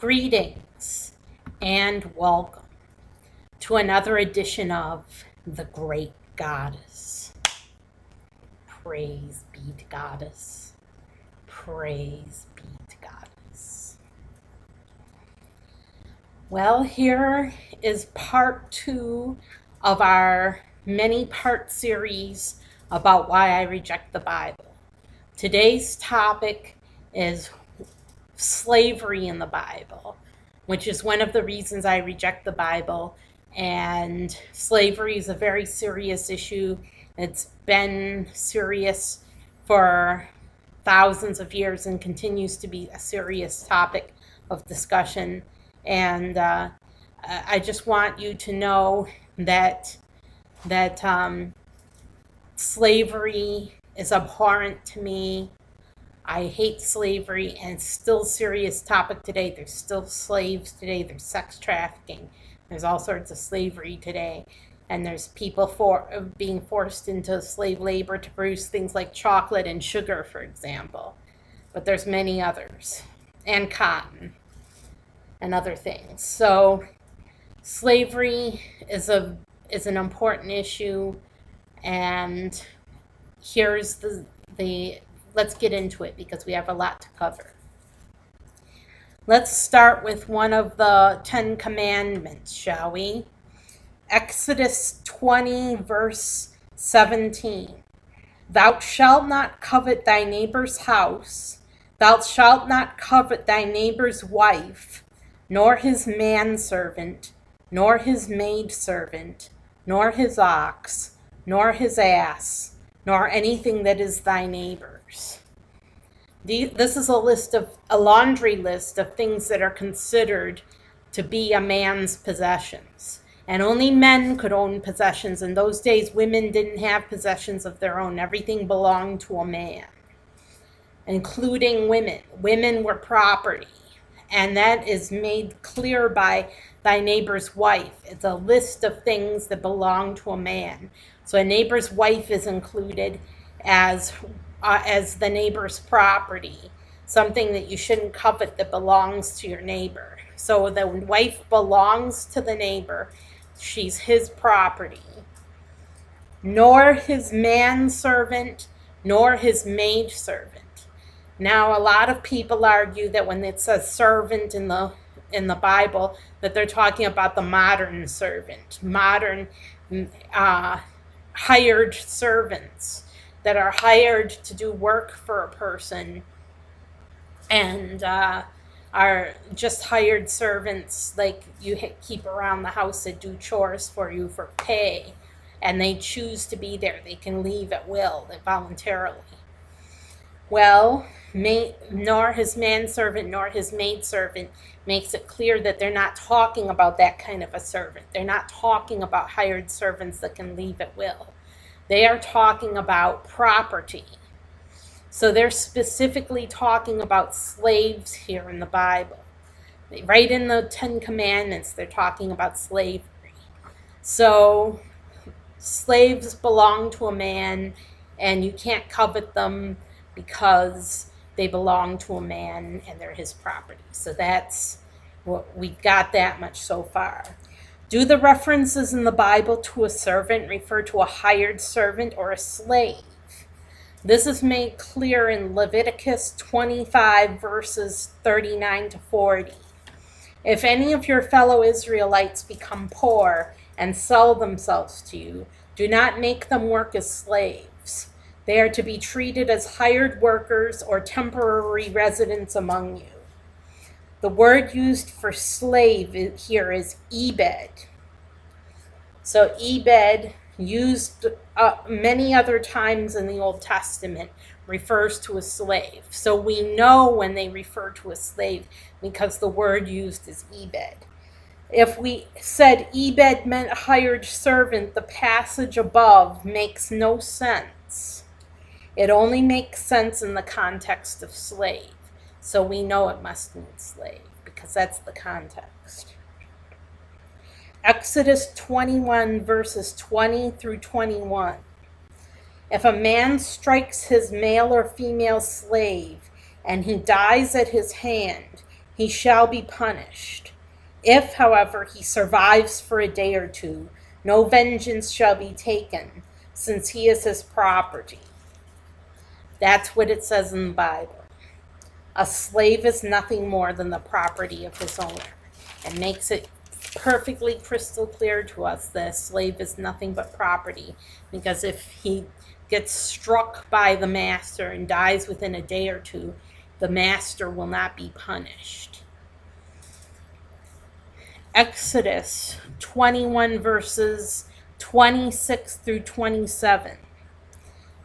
Greetings and welcome to another edition of The Great Goddess. Praise be to Goddess. Praise be to Goddess. Well, here is part 2 of our many-part series about why I reject the Bible. Today's topic is slavery in the Bible, which is one of the reasons I reject the Bible. And slavery is a very serious issue. It's been serious for thousands of years and continues to be a serious topic of discussion. And I just want you to know that slavery is abhorrent to me. I hate slavery, and it's still a serious topic today. There's still slaves today. There's sex trafficking. There's all sorts of slavery today. And there's people being forced into slave labor to produce things like chocolate and sugar, for example. But there's many others. And cotton and other things. So slavery is an important issue. And here's the let's get into it because we have a lot to cover. Let's start with one of the 10 commandments, shall we? Exodus 20, verse 17. Thou shalt not covet thy neighbor's house. Thou shalt not covet thy neighbor's wife, nor his manservant, nor his maidservant, nor his ox, nor his ass, nor anything that is thy neighbor's. This is a laundry list of things that are considered to be a man's possessions. And only men could own possessions. In those days, women didn't have possessions of their own. Everything belonged to a man, including women. Women were property. And that is made clear by thy neighbor's wife. It's a list of things that belong to a man. So a neighbor's wife is included as the neighbor's property, something that you shouldn't covet that belongs to your neighbor. So the wife belongs to the neighbor. She's his property. Nor his manservant, nor his maidservant. Now, a lot of people argue that when it says servant in the Bible, that they're talking about the modern servant, modern hired servants that are hired to do work for a person and are just hired servants like you keep around the house that do chores for you for pay, and they choose to be there. They can leave at will, voluntarily. Well, nor his manservant nor his maidservant makes it clear that they're not talking about that kind of a servant. They're not talking about hired servants that can leave at will. They are talking about property. So they're specifically talking about slaves here in the Bible. Right in the 10 Commandments, they're talking about slavery. So slaves belong to a man, and you can't covet them because they belong to a man and they're his property. So that's what we got that much so far. Do the references in the Bible to a servant refer to a hired servant or a slave? This is made clear in Leviticus 25, verses 39 to 40. If any of your fellow Israelites become poor and sell themselves to you, do not make them work as slaves. They are to be treated as hired workers or temporary residents among you. The word used for slave here is ebed. So ebed, used many other times in the Old Testament, refers to a slave. So we know when they refer to a slave because the word used is ebed. If we said ebed meant hired servant, the passage above makes no sense. It only makes sense in the context of slave. So we know it must mean slave because that's the context. Exodus 21, verses 20 through 21. If a man strikes his male or female slave and he dies at his hand, he shall be punished. If, however, he survives for a day or two, no vengeance shall be taken, since he is his property. That's what it says in the Bible. A slave is nothing more than the property of his owner. It makes it perfectly crystal clear to us that a slave is nothing but property, because if he gets struck by the master and dies within a day or two, the master will not be punished. Exodus 21 verses 26 through 27.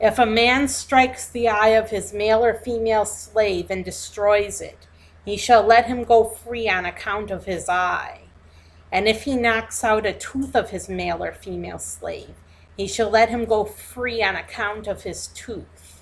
If a man strikes the eye of his male or female slave and destroys it, he shall let him go free on account of his eye. And if he knocks out a tooth of his male or female slave, he shall let him go free on account of his tooth.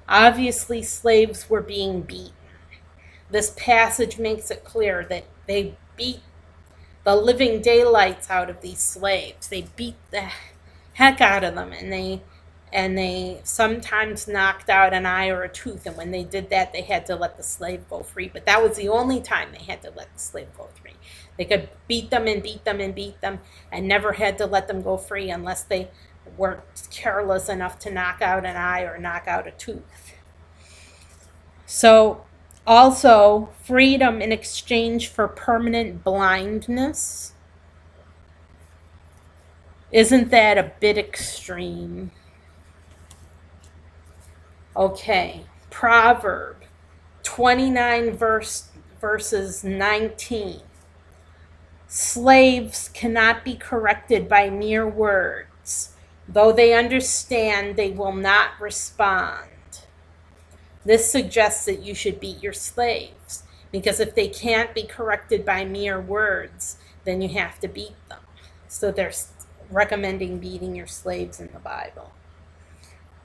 Obviously, slaves were being beaten. This passage makes it clear that they beat the living daylights out of these slaves. They beat the heck out of them, and they sometimes knocked out an eye or a tooth, and when they did that, they had to let the slave go free. But that was the only time they had to let the slave go free. They could beat them and beat them and beat them, and never had to let them go free unless they were careless enough to knock out an eye or knock out a tooth. So, also, freedom in exchange for permanent blindness. Isn't that a bit extreme? Okay, Proverb 29 verses 19. Slaves cannot be corrected by mere words. Though they understand, they will not respond. This suggests that you should beat your slaves, because if they can't be corrected by mere words, then you have to beat them. So they're recommending beating your slaves in the Bible.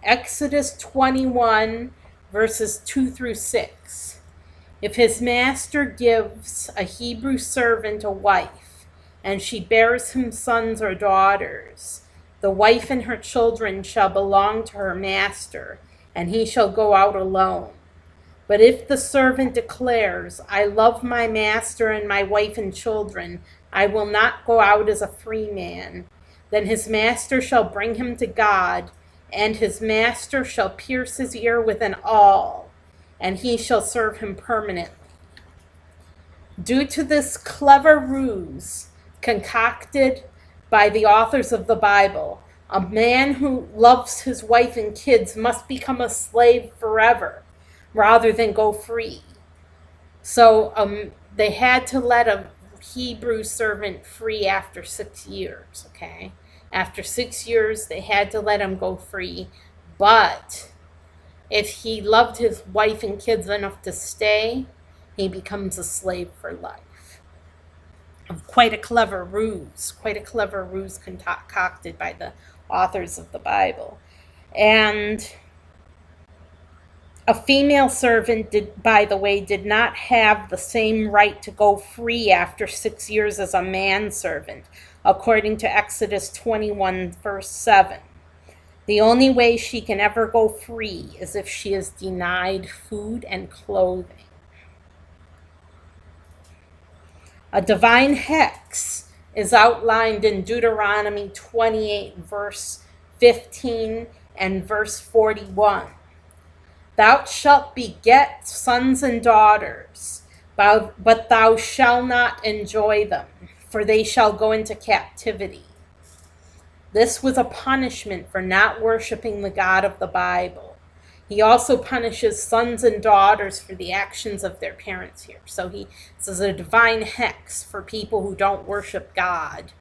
Exodus 21 verses 2 through 6. If his master gives a Hebrew servant a wife, and she bears him sons or daughters, the wife and her children shall belong to her master, and he shall go out alone. But if the servant declares, I love my master and my wife and children, I will not go out as a free man, then his master shall bring him to God, and his master shall pierce his ear with an awl, and he shall serve him permanently. Due to this clever ruse concocted by the authors of the Bible, a man who loves his wife and kids must become a slave forever rather than go free. So they had to let a Hebrew servant free after 6 years, okay? After 6 years, they had to let him go free. But if he loved his wife and kids enough to stay, he becomes a slave for life. Quite a clever ruse concocted by the authors of the Bible. And a female servant, by the way, did not have the same right to go free after 6 years as a manservant, according to Exodus 21, verse 7. The only way she can ever go free is if she is denied food and clothing. A divine hex is outlined in Deuteronomy 28, verse 15 and verse 41. Thou shalt beget sons and daughters, but thou shalt not enjoy them, for they shall go into captivity. This was a punishment for not worshiping the God of the Bible. He also punishes sons and daughters for the actions of their parents here. So this is a divine hex for people who don't worship God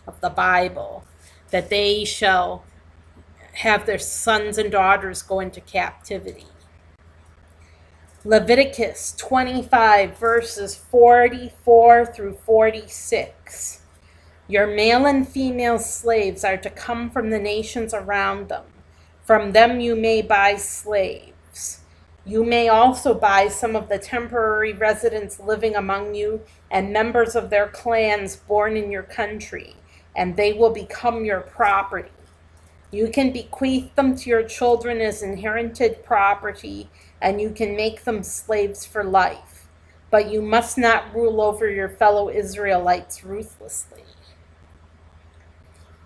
of the Bible, that they shall have their sons and daughters go into captivity. Leviticus 25 verses 44 through 46. Your male and female slaves are to come from the nations around them. From them you may buy slaves. You may also buy some of the temporary residents living among you and members of their clans born in your country, and they will become your property. You can bequeath them to your children as inherited property, and you can make them slaves for life. but you must not rule over your fellow Israelites ruthlessly.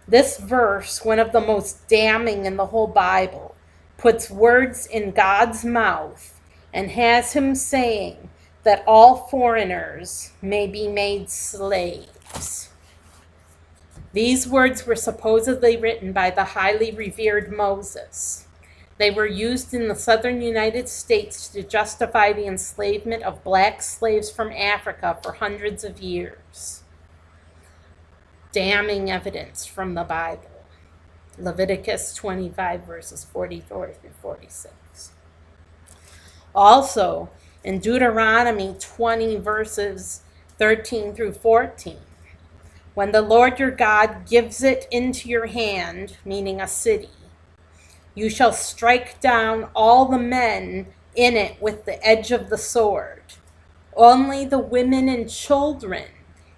This verse, one of the most damning in the whole Bible, puts words in God's mouth and has him saying that all foreigners may be made slaves. These words were supposedly written by the highly revered Moses. They were used in the southern United States to justify the enslavement of black slaves from Africa for hundreds of years. Damning evidence from the Bible. Leviticus 25 verses 44 through 46. Also, in Deuteronomy 20 verses 13 through 14, when the Lord your God gives it into your hand, meaning a city, you shall strike down all the men in it with the edge of the sword. Only the women and children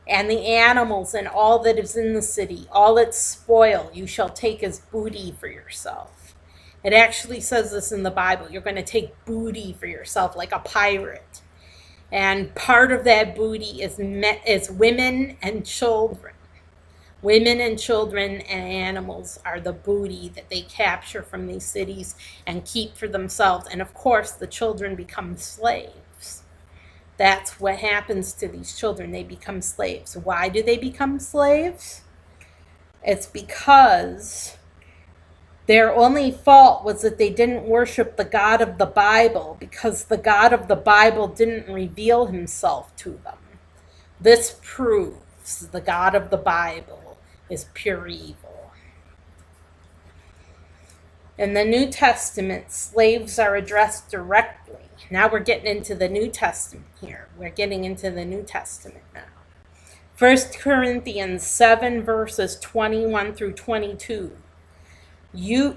and the animals and all that is in the city, all its spoil, you shall take as booty for yourself. It actually says this in the Bible. You're going to take booty for yourself like a pirate. And part of that booty is women and children. Women and children and animals are the booty that they capture from these cities and keep for themselves. And of course, the children become slaves. That's what happens to these children. They become slaves. Why do they become slaves? It's because their only fault was that they didn't worship the God of the Bible, because the God of the Bible didn't reveal himself to them. This proves the God of the Bible is pure evil. In the New Testament, slaves are addressed directly. Now we're getting into the New Testament here. We're getting into the New Testament now. 1 Corinthians 7 verses 21 through 22.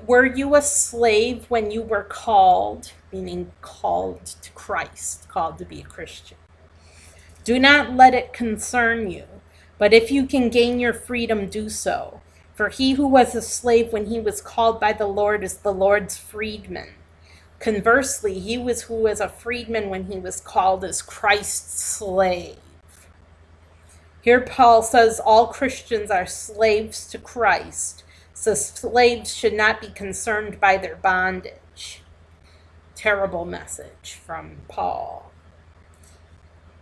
Were you a slave when you were called, meaning called to Christ, called to be a Christian? Do not let it concern you, but if you can gain your freedom, do so. For he who was a slave when he was called by the Lord is the Lord's freedman. Conversely, he who was a freedman when he was called is Christ's slave. Here Paul says all Christians are slaves to Christ, so slaves should not be concerned by their bondage. Terrible message from Paul.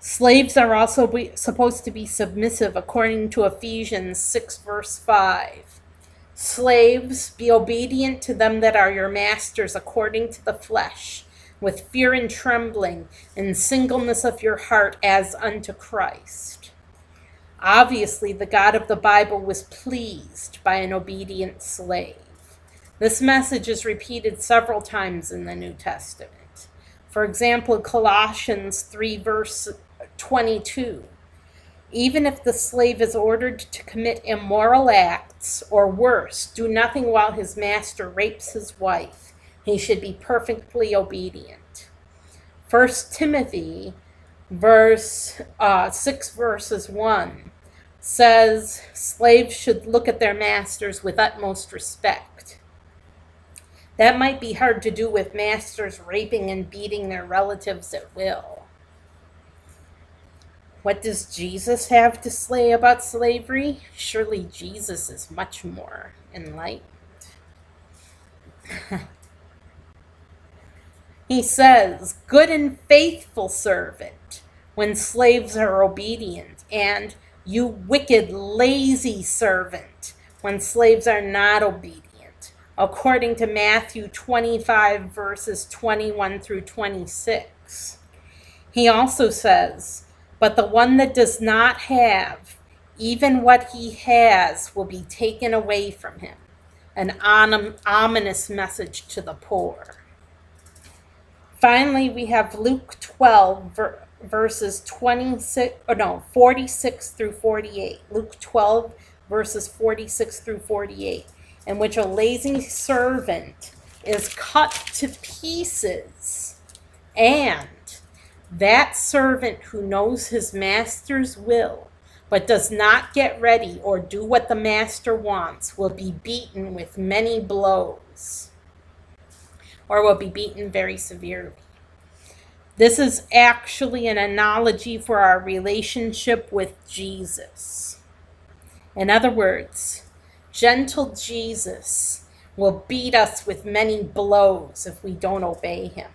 Slaves are also supposed to be submissive according to Ephesians 6 verse 5. Slaves, be obedient to them that are your masters according to the flesh, with fear and trembling, and singleness of your heart as unto Christ. Obviously, the God of the Bible was pleased by an obedient slave. This message is repeated several times in the New Testament. For example, Colossians 3 verse 22. Even if the slave is ordered to commit immoral acts or worse, do nothing while his master rapes his wife. He should be perfectly obedient. 1 Timothy 6 verses 1 says slaves should look at their masters with utmost respect. That might be hard to do with masters raping and beating their relatives at will. What does Jesus have to say about slavery? Surely Jesus is much more enlightened. He says, good and faithful servant, when slaves are obedient, and you wicked, lazy servant, when slaves are not obedient, according to Matthew 25, verses 21 through 26. He also says, but the one that does not have, even what he has, will be taken away from him. An ominous message to the poor. Finally, we have Luke 12, verses 46 through 48. Luke 12, verses 46 through 48, in which a lazy servant is cut to pieces, and that servant who knows his master's will but does not get ready or do what the master wants will be beaten with many blows, or will be beaten very severely. This is actually an analogy for our relationship with Jesus. In other words, gentle Jesus will beat us with many blows if we don't obey him.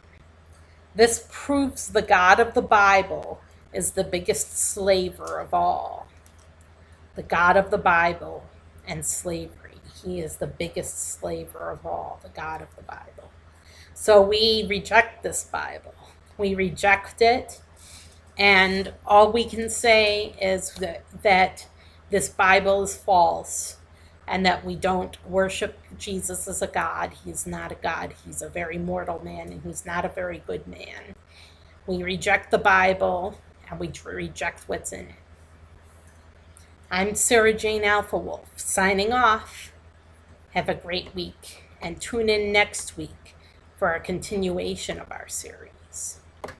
This proves the God of the Bible is the biggest slaver of all. The God of the Bible and slavery. He is the biggest slaver of all, the God of the Bible. So we reject this Bible. We reject it, and all we can say is that this Bible is false and that we don't worship Jesus as a God. He's not a God. He's a very mortal man, and he's not a very good man. We reject the Bible, and we reject what's in it. I'm Sarah Jane Alpha Wolf, signing off. Have a great week, and tune in next week for a continuation of our series.